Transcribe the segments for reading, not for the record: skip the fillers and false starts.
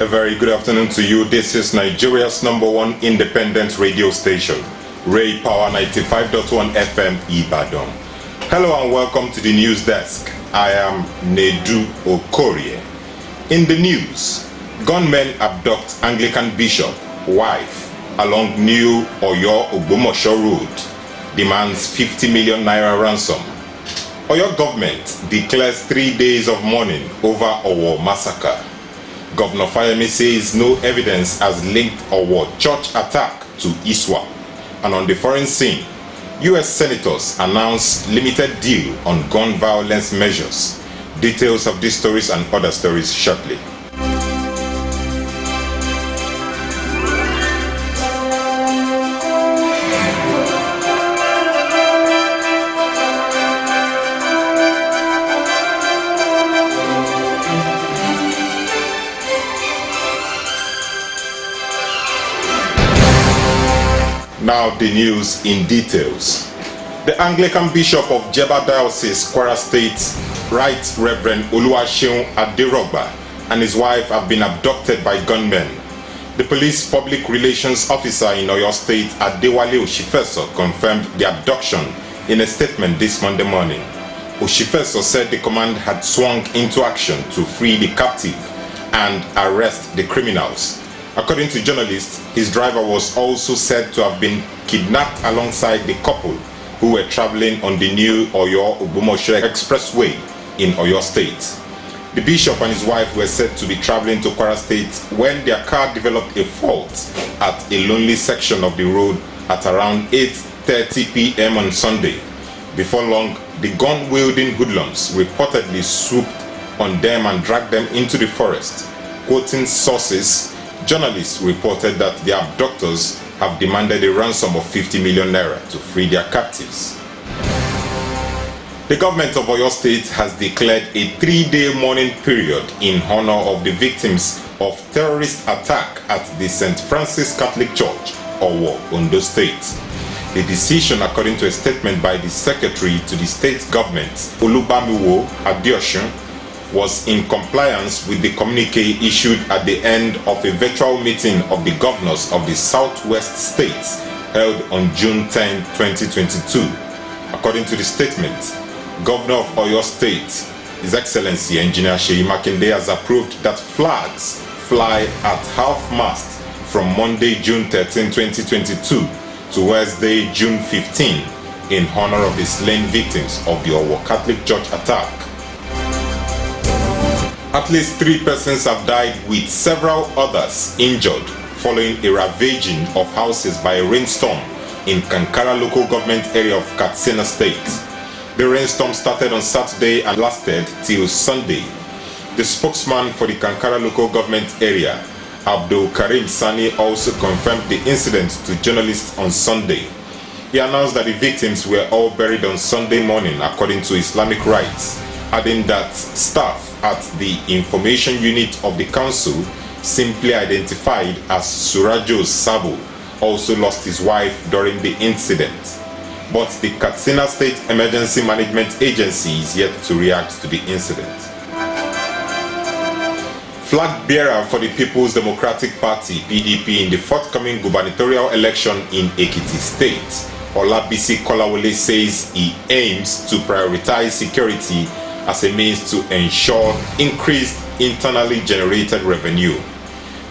A very good afternoon to you. This is Nigeria's #1 independent radio station, RAYPOWER 95.1 FM Ibadan. Hello and welcome to the news desk. I am Nedu Okorie. In the news, gunmen abduct Anglican bishop, wife, along New Oyo Ogbomosho Road, demands 50 million naira ransom. Oyo government declares 3 days of mourning over Owo massacre. Governor Fayemi says no evidence has linked Owo church attack to ISWAP. And on the foreign scene, US senators announce limited deal on gun violence measures. Details of these stories and other stories shortly. Now the news in details. The Anglican Bishop of Jeba Diocese, Kwara State, Right Reverend Oluwaseun Aderogba, and his wife have been abducted by gunmen. The police public relations officer in Oyo State, Adewale Oshifeso, confirmed the abduction in a statement this Monday morning. Oshifeso said the command had swung into action to free the captive and arrest the criminals. According to journalists, his driver was also said to have been kidnapped alongside the couple who were traveling on the New Oyo Ogbomosho Expressway in Oyo State. The bishop and his wife were said to be traveling to Kwara State when their car developed a fault at a lonely section of the road at around 8:30 p.m. on Sunday. Before long, the gun-wielding hoodlums reportedly swooped on them and dragged them into the forest. Quoting sources, journalists reported that the abductors have demanded a ransom of 50 million naira to free their captives. The government of Oyo State has declared a 3-day mourning period in honor of the victims of terrorist attack at the St. Francis Catholic Church, Owo, Ondo State. The decision, according to a statement by the secretary to the state government, Olubamiwo Adeosun, was in compliance with the communique issued at the end of a virtual meeting of the governors of the Southwest states held on June 10, 2022. According to the statement, Governor of Oyo State, His Excellency Engineer Seyi Makinde, has approved that flags fly at half-mast from Monday, June 13, 2022 to Wednesday, June 15 in honor of the slain victims of the Owo Catholic Church attack. At least 3 persons have died with several others injured following a ravaging of houses by a rainstorm in Kankara local government area of Katsina State. The rainstorm started on Saturday and lasted till Sunday. The spokesman for the Kankara local government area, Abdul Karim Sani, also confirmed the incident to journalists on Sunday. He announced that the victims were all buried on Sunday morning according to Islamic rites, adding that staff at the information unit of the council, simply identified as Surajo Sabo, also lost his wife during the incident. But the Katsina State Emergency Management Agency is yet to react to the incident. Flag bearer for the People's Democratic Party, PDP, in the forthcoming gubernatorial election in Ekiti State, Olabisi Kolawole, says he aims to prioritize security as a means to ensure increased internally generated revenue.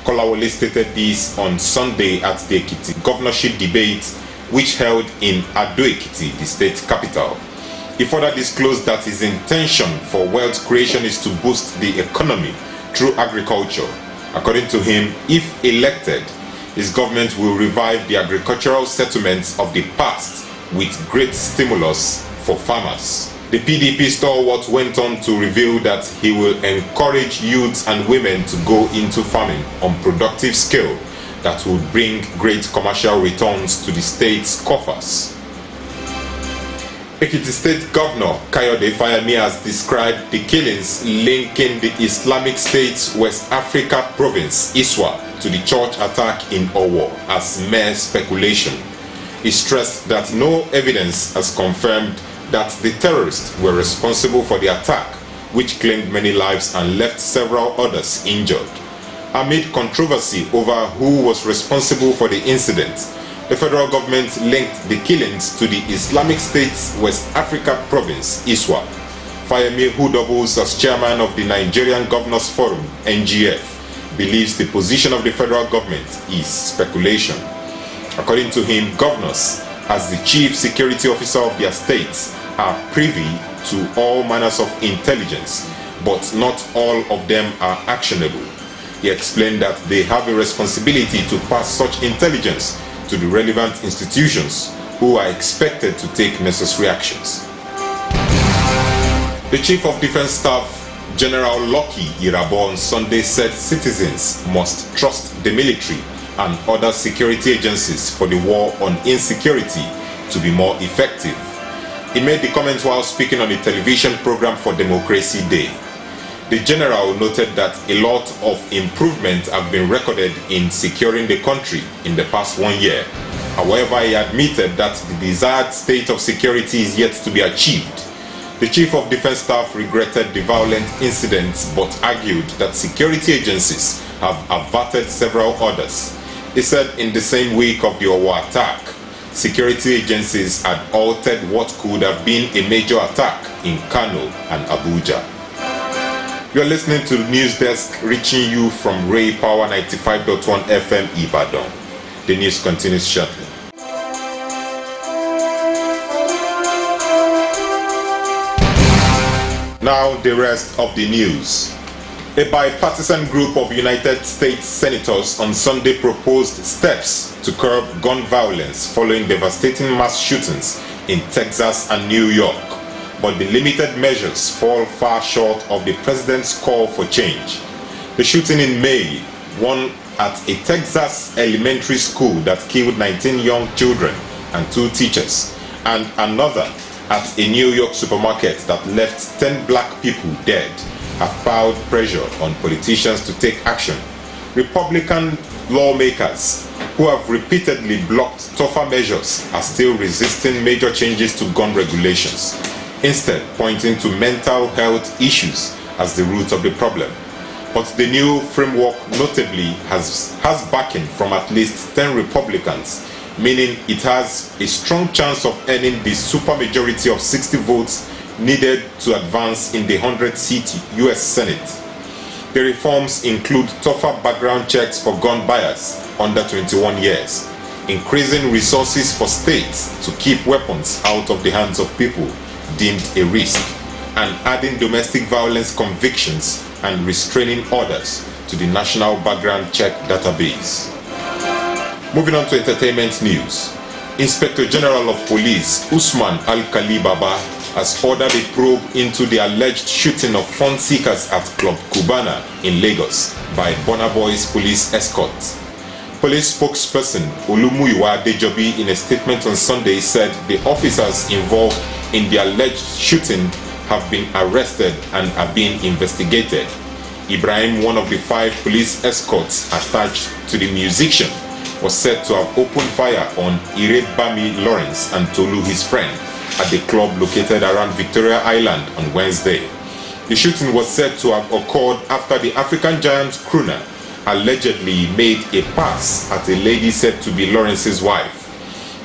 Kolawole stated this on Sunday at the Ekiti governorship debate, which held in Ado-Ekiti, the state capital. He further disclosed that his intention for wealth creation is to boost the economy through agriculture. According to him, if elected, his government will revive the agricultural settlements of the past with great stimulus for farmers. The PDP stalwart went on to reveal that he will encourage youths and women to go into farming on productive scale that would bring great commercial returns to the state's coffers. Ekiti State Governor Kayode Fayemi has described the killings linking the Islamic State's West Africa province, ISWAP, to the church attack in Owo as mere speculation. He stressed that no evidence has confirmed that the terrorists were responsible for the attack, which claimed many lives and left several others injured. Amid controversy over who was responsible for the incident, the federal government linked the killings to the Islamic State's West Africa province, ISWAP. Fayemi, who doubles as chairman of the Nigerian Governors Forum, NGF, believes the position of the federal government is speculation. According to him, governors, as the chief security officer of their states, are privy to all manners of intelligence, but not all of them are actionable. He explained that they have a responsibility to pass such intelligence to the relevant institutions, who are expected to take necessary actions. The Chief of Defense Staff, General Lucky Irabo, on Sunday said citizens must trust the military and other security agencies for the war on insecurity to be more effective. He made the comment while speaking on the television program for Democracy Day. The general noted that a lot of improvements have been recorded in securing the country in the past 1 year. However, he admitted that the desired state of security is yet to be achieved. The Chief of Defense Staff regretted the violent incidents but argued that security agencies have averted several others. He said in the same week of the Owo attack, security agencies had altered what could have been a major attack in Kano and Abuja. You are listening to the news desk reaching you from RAYPOWER 95.1 FM Ibadan. The news continues shortly. Now the rest of the news. A bipartisan group of United States senators on Sunday proposed steps to curb gun violence following devastating mass shootings in Texas and New York. But the limited measures fall far short of the president's call for change. The shooting in May, one at a Texas elementary school that killed 19 young children and 2 teachers, and another at a New York supermarket that left 10 black people dead, have piled pressure on politicians to take action. Republican lawmakers, who have repeatedly blocked tougher measures, are still resisting major changes to gun regulations, instead pointing to mental health issues as the root of the problem. But the new framework notably has backing from at least 10 Republicans, meaning it has a strong chance of earning the supermajority of 60 votes needed to advance in the 100-seat U.S. Senate. The reforms include tougher background checks for gun buyers under 21 years, increasing resources for states to keep weapons out of the hands of people deemed a risk, and adding domestic violence convictions and restraining orders to the National Background Check Database. Moving on to entertainment news. Inspector General of Police Usman Al-Kali Baba has ordered a probe into the alleged shooting of fun seekers at Club Cubana in Lagos by Burna Boy's police escort. Police spokesperson Olumuyiwa Adejobi, in a statement on Sunday, said the officers involved in the alleged shooting have been arrested and are being investigated. Ibrahim, one of the 5 police escorts attached to the musician, was said to have opened fire on Irebami Lawrence and Tolu, his friend, at the club located around Victoria Island on Wednesday. The shooting was said to have occurred after the African giant crooner allegedly made a pass at a lady said to be Lawrence's wife.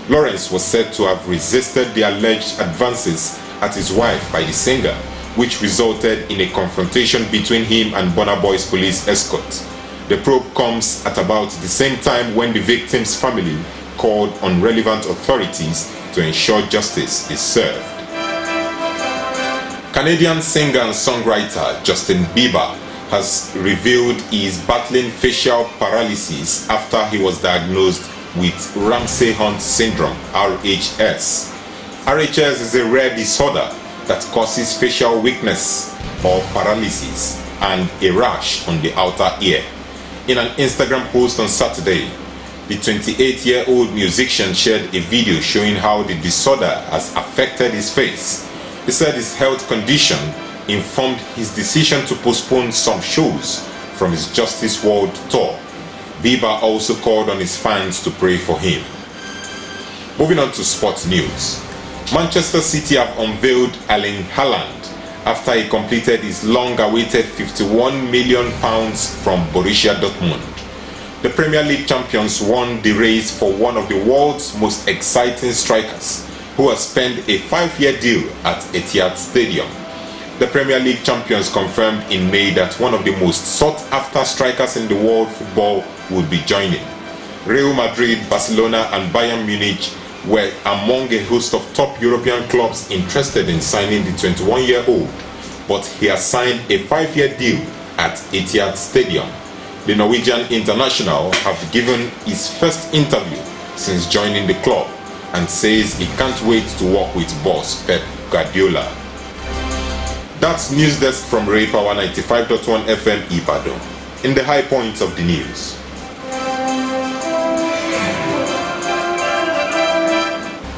Lawrence was said to have resisted the alleged advances at his wife by the singer, which resulted in a confrontation between him and Burna Boy's police escort. The probe comes at about the same time when the victim's family called on relevant authorities to ensure justice is served. Canadian singer and songwriter Justin Bieber has revealed he is battling facial paralysis after he was diagnosed with Ramsay Hunt syndrome, RHS. RHS is a rare disorder that causes facial weakness or paralysis and a rash on the outer ear. In an Instagram post on Saturday, the 28-year-old musician shared a video showing how the disorder has affected his face. He said his health condition informed his decision to postpone some shows from his Justice World Tour. Bieber also called on his fans to pray for him. Moving on to sports news. Manchester City have unveiled Erling Haaland after he completed his long-awaited £51 million from Borussia Dortmund. The Premier League champions won the race for one of the world's most exciting strikers, who has penned a 5-year deal at Etihad Stadium. The Premier League champions confirmed in May that one of the most sought-after strikers in the world football would be joining. Real Madrid, Barcelona and Bayern Munich were among a host of top European clubs interested in signing the 21-year-old, but he has signed a 5-year deal at Etihad Stadium. The Norwegian international has given his first interview since joining the club and says he can't wait to work with boss Pep Guardiola. That's News Desk from RAYPOWER 95.1 FM Ibadan. In the high points of the news.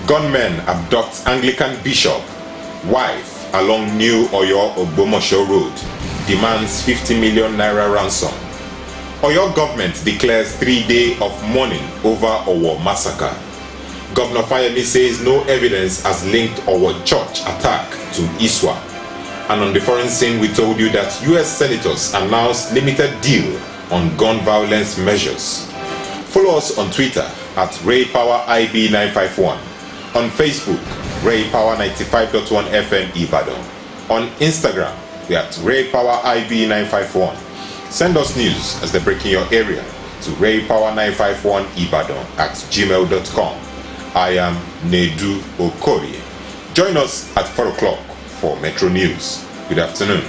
Gunmen abduct Anglican bishop. Wife along New Oyo Ogbomosho Road demands 50 million naira ransom. Oyo government declares 3 days of mourning over Owo massacre. Governor Fayemi says no evidence has linked Owo church attack to Iswa. And on the foreign scene, we told you that US senators announced limited deal on gun violence measures. Follow us on Twitter at RayPowerIB951, on Facebook, RayPower 95.1 FM Ibadan, on Instagram, we are at RayPowerIB951. Send us news as they break in your area to raypower951ibadan@gmail.com. I am Nedu Okorie. Join us at 4 o'clock for Metro News. Good afternoon.